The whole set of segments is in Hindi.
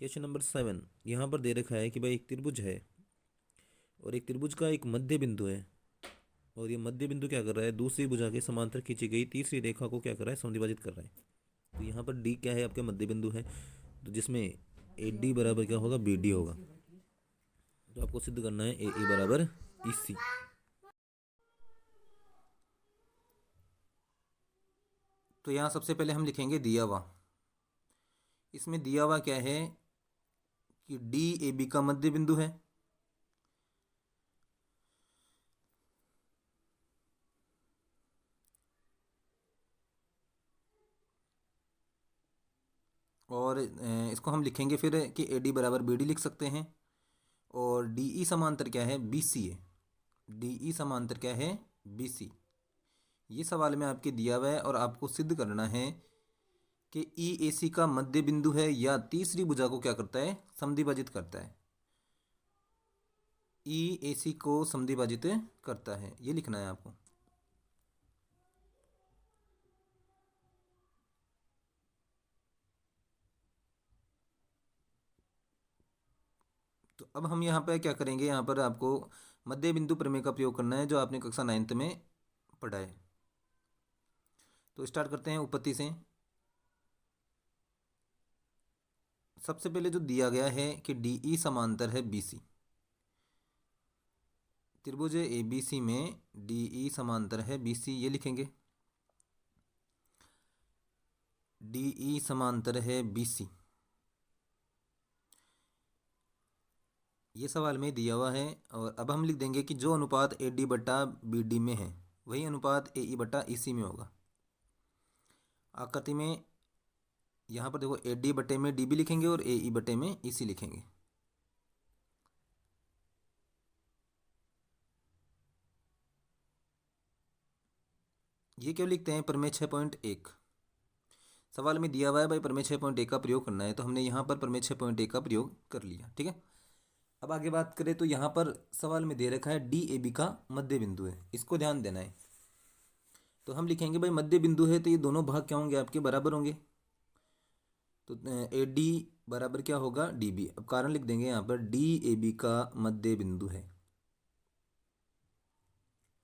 Question number 7। यहाँ पर दे रखा है कि भाई एक त्रिभुज है और एक त्रिभुज का एक मध्य बिंदु है, और ये मध्य बिंदु क्या कर रहा है, दूसरी भुजा के समांतर खींची गई तीसरी रेखा को क्या कर रहा है, समद्विभाजित कर रहा है। तो यहाँ पर डी क्या है, आपके मध्य बिंदु है, तो जिसमें ए डी बराबर क्या होगा, बी डी होगा। तो आपको सिद्ध करना है ए ई बराबर ई सी। तो यहाँ सबसे पहले हम लिखेंगे दिया हुआ। इसमें दिया हुआ क्या है कि डी ए बी का मध्य बिंदु है, और इसको हम लिखेंगे फिर कि ए डी बराबर बी डी लिख सकते हैं। और डी ई समांतर क्या है, बी सी है। डी ई समांतर क्या है, बी सी। ये सवाल में आपके दिया हुआ है और आपको सिद्ध करना है कि ई ए सी का मध्य बिंदु है या तीसरी भुजा को क्या करता है, समद्विभाजित करता है। ई ए सी को समद्विभाजित करता है, ये लिखना है आपको। तो अब हम यहाँ पर क्या करेंगे, यहाँ पर आपको मध्य बिंदु प्रमेय का प्रयोग करना है जो आपने कक्षा 9th में पढ़ा है। तो स्टार्ट करते हैं उत्पत्ति से। सबसे पहले जो दिया गया है कि डी ई समांतर है बी सी। त्रिभुज ए बी सी में डी ई समांतर है बी सी, ये लिखेंगे। डी ई समांतर है बी सी, ये सवाल में दिया हुआ है। और अब हम लिख देंगे कि जो अनुपात ए डी बट्टा बी डी में है वही अनुपात ए ई बट्टा ई सी में होगा। आकृति में यहाँ पर देखो ए डी बटे में डी बी लिखेंगे और ए ई बटे में ई सी लिखेंगे। ये क्यों लिखते हैं, प्रमेय 6.1 सवाल में दिया हुआ है भाई प्रमेय 6.1 का प्रयोग करना है, तो हमने यहाँ पर प्रमेय 6.1 का प्रयोग कर लिया। ठीक है, अब आगे बात करें तो यहाँ पर सवाल में दे रखा है डी ए बी का मध्य बिंदु है, इसको ध्यान देना है। तो हम लिखेंगे भाई मध्य बिंदु है तो ये दोनों भाग क्या होंगे, आपके बराबर होंगे। तो ए डी बराबर क्या होगा, डी बी। अब कारण लिख देंगे यहाँ पर डी ए बी का मध्य बिंदु है,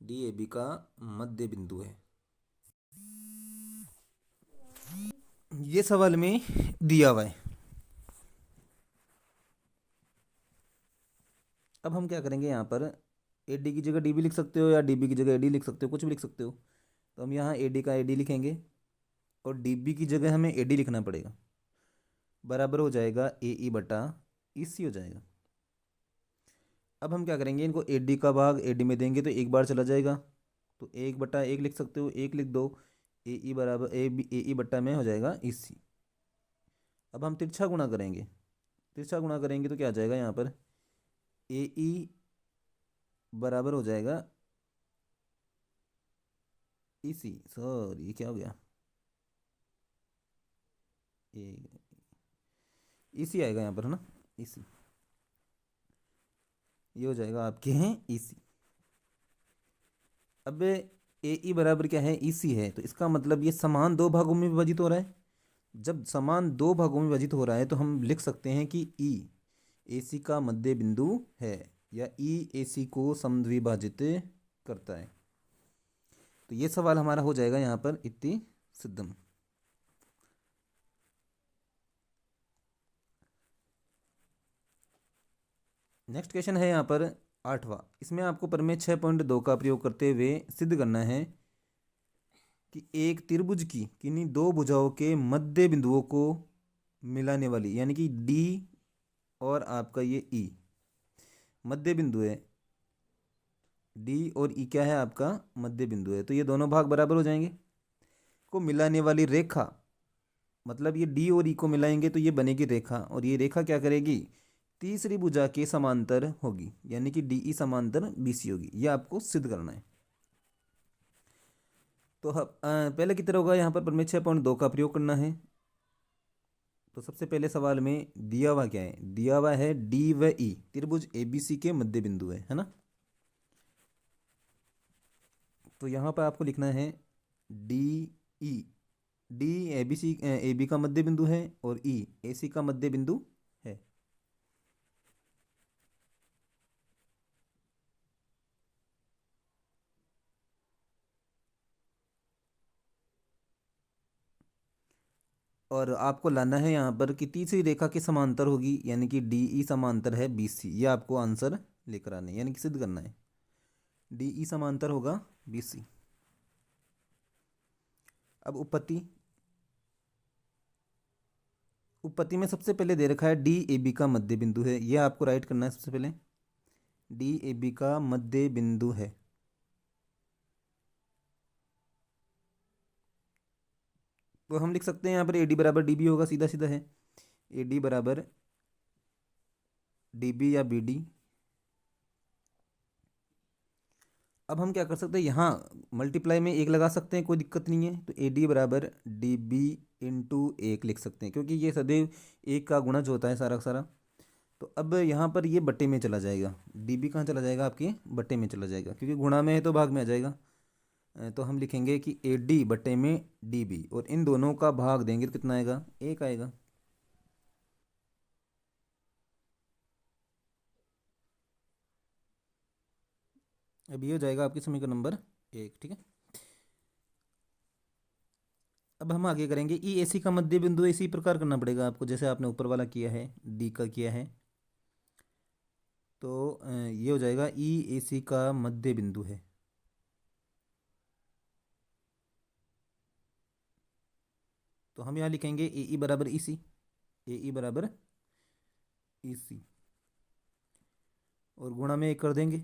डी ए बी का मध्य बिंदु है, ये सवाल में दिया हुआ है। अब हम क्या करेंगे, यहाँ पर ए डी की जगह डी बी लिख सकते हो या डी बी की जगह ए डी लिख सकते हो, कुछ भी लिख सकते हो। तो हम यहाँ ए डी का ए डी लिखेंगे और डी बी की जगह हमें ए डी लिखना पड़ेगा। बराबर हो जाएगा ए ई बटा ई सी हो जाएगा। अब हम क्या करेंगे, इनको ए डी का भाग ए डी में देंगे तो एक बार चला जाएगा, तो एक बटा एक लिख सकते हो, एक लिख दो। ए ई बराबर ए बी ए ई बट्टा में हो जाएगा ई सी। अब हम तिरछा गुणा करेंगे, तिरछा गुणा करेंगे तो क्या आ जाएगा, यहाँ पर ए ई बराबर हो जाएगा ई सी। सॉरी, ये क्या हो गया, ई सी आएगा यहाँ पर, है ना, ई सी। ये हो जाएगा आपके हैं ई सी। अब ए ई बराबर क्या है, ई सी है, तो इसका मतलब ये समान दो भागों में विभाजित हो रहा है। जब समान दो भागों में विभाजित हो रहा है तो हम लिख सकते हैं कि ई ए सी का मध्य बिंदु है या ई ए सी को समद्विभाजित करता है। तो ये सवाल हमारा हो जाएगा यहाँ पर इति सिद्धम। नेक्स्ट क्वेश्चन है यहाँ पर 8वां। इसमें आपको प्रमेय 6.2 का प्रयोग करते हुए सिद्ध करना है कि एक त्रिभुज की किन्हीं दो भुजाओं के मध्य बिंदुओं को मिलाने वाली, यानी कि डी और आपका ये ई मध्य बिंदु है, डी और ई क्या है, आपका मध्य बिंदु है, तो ये दोनों भाग बराबर हो जाएंगे। को मिलाने वाली रेखा, मतलब ये डी और ई को मिलाएंगे तो ये बनेगी रेखा, और ये रेखा क्या करेगी, तीसरी भुजा के समांतर होगी, यानी कि डी ई समांतर बी सी होगी। ये आपको सिद्ध करना है। तो पहले की तरह होगा, यहाँ पर प्रमेय 6.2 का प्रयोग करना है। तो सबसे पहले सवाल में दिया हुआ क्या है, दिया हुआ है डी व ई त्रिभुज ए बी सी के मध्य बिंदु है ना। तो यहाँ पर आपको लिखना है D E, D A B C A B का मध्य बिंदु है और ई ए सी का मध्य बिंदु है। और आपको लाना है यहाँ पर कि तीसरी रेखा के समांतर होगी, यानी कि डी ई समांतर है बी सी। ये आपको आंसर लेकर आने यानी कि सिद्ध करना है, डी ई समांतर होगा बी सी। अब उपपत्ति, उपपत्ति में सबसे पहले दे रखा है डी ए बी का मध्य बिंदु है, यह आपको राइट करना है सबसे पहले, डी ए बी का मध्य बिंदु है। तो हम लिख सकते हैं यहाँ पर ए डी बराबर डी बी होगा, सीधा सीधा है, ए डी बराबर डी बी या बी डी। अब हम क्या कर सकते हैं, यहाँ मल्टीप्लाई में एक लगा सकते हैं, कोई दिक्कत नहीं है। तो ए डी बराबर डी बी इंटू एक लिख सकते हैं, क्योंकि ये सदैव एक का गुणज होता है सारा का सारा। तो अब यहाँ पर ये बट्टे में चला जाएगा, डी बी कहाँ चला जाएगा, आपके बट्टे में चला जाएगा, क्योंकि गुणा में है तो भाग में आ जाएगा। तो हम लिखेंगे कि ए डी बट्टे में डी बी, और इन दोनों का भाग देंगे तो कितना आएगा, एक आएगा। अब ये हो जाएगा आपकी समीकरण नंबर एक, ठीक है। अब हम आगे करेंगे ई ए सी का मध्य बिंदु इसी प्रकार करना पड़ेगा आपको, जैसे आपने ऊपर वाला किया है, डी का किया है। तो ये हो जाएगा ई ए सी का मध्य बिंदु है। तो हम यहाँ लिखेंगे ए ई बराबर ई सी, ए ई बराबर ई सी, और गुणा में एक कर देंगे।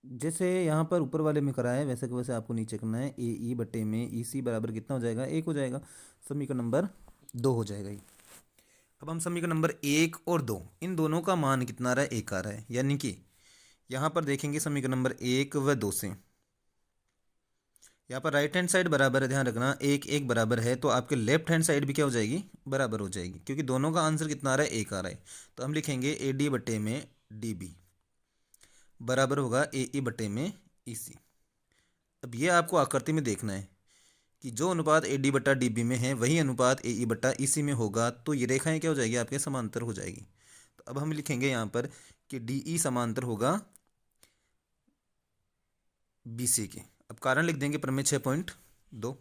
जैसे यहाँ पर ऊपर वाले में करा है वैसे के वैसे आपको नीचे करना है, ए ई बटे में ई सी बराबर कितना हो जाएगा, एक हो जाएगा। समीकरण नंबर दो हो जाएगा ये। अब हम समीकरण नंबर एक और दो, इन दोनों का मान कितना आ रहा है, एक आ रहा है, यानी कि यहाँ पर देखेंगे समीकरण नंबर एक व दो से, यहाँ पर राइट हैंड साइड बराबर है, ध्यान रखना, एक एक बराबर है, तो आपके लेफ्ट हैंड साइड भी क्या हो जाएगी, बराबर हो जाएगी, क्योंकि दोनों का आंसर कितना आ रहा है, एक आ रहा है। तो हम लिखेंगे ए डी बटे में डी बी बराबर होगा ए ई बटे में ई सी। अब ये आपको आकृति में देखना है कि जो अनुपात ए डी बटा डी बी में है वही अनुपात ए ई बटा ई सी में होगा, तो ये रेखाएं क्या हो जाएगी, आपके समांतर हो जाएगी। तो अब हम लिखेंगे यहाँ पर कि डी ई समांतर होगा बी सी के। अब कारण लिख देंगे प्रमेय 6.2।